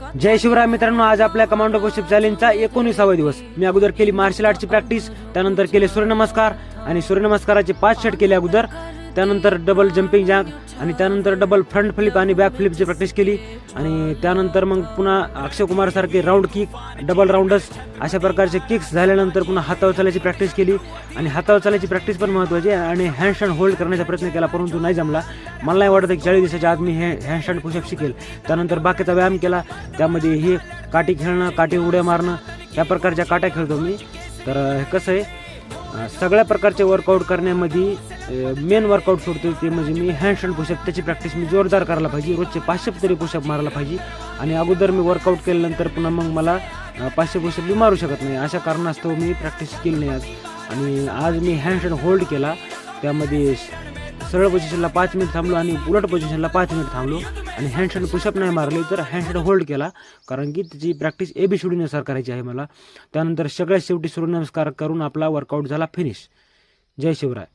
जय शिवराय मित्रांनो, आज आपल्या कमांडो पुशअप चॅलेंजचा 19वा दिवस. मी अगोदर केली मार्शल आर्टची प्रॅक्टिस, त्यानंतर केले सूर्यनमस्कार आणि सूर्यनमस्काराचे 5 सेट केले अगोदर. त्यानंतर डबल जम्पिंग जॅक आणि त्यानंतर डबल फ्रंट फ्लिप आणि बॅक फ्लिपची प्रॅक्टिस केली. आणि त्यानंतर मग पुन्हा अक्षय कुमार सारखे राऊंड किक, डबल राऊंडर्स अशा प्रकारचे किक्स झाल्यानंतर पुन्हा हातावर चालायची प्रॅक्टिस केली. आणि हातावर चालायची प्रॅक्टिस पण महत्त्वाची आहे. आणि हँडस्टँड होल्ड करण्याचा प्रयत्न केला, परंतु नाही जमला. मला नाही वाटत की 40 दिवसाच्या आज मी हे हँडस्टँड पुशअप शिकेल. त्यानंतर बाकीचा व्यायाम केला, त्यामध्ये हे काठी खेळणं, काठी उड्या मारणं, त्या प्रकारच्या काट्या खेळतो मी. तर कसं आहे, सगळ्या प्रकारचे वर्कआउट करण्यामध्ये मेन वर्कआउट सोडतो ते म्हणजे मी हँडस्टँड पुशअप. त्याची प्रॅक्टिस मी जोरदार करायला पाहिजे, रोजचे 500 तरी पुशअप मारायला पाहिजे. आणि अगोदर मी वर्कआउट केल्यानंतर पुन्हा मग मला 500 पुशअप मी मारू शकत नाही. अशा कारणास्तव मी प्रॅक्टिस केली नाही आज. आणि आज मी हँडस्टँड होल्ड केला, त्यामध्ये सरळ पोझिशनला 5 मिनिट थांबलो आणि उलट पोझिशनला 5 मिनिट थांबलो. आणि हँडस्टँड पुशअप नाही मारले तर हँडस्टँड होल्ड केला, कारण की त्याची प्रॅक्टिस ABCDनुसार करायची आहे मला. त्यानंतर सगळ्यात शेवटी सूर्यनमस्कार करून आपला वर्कआउट झाला फिनिश. जय शिवराय.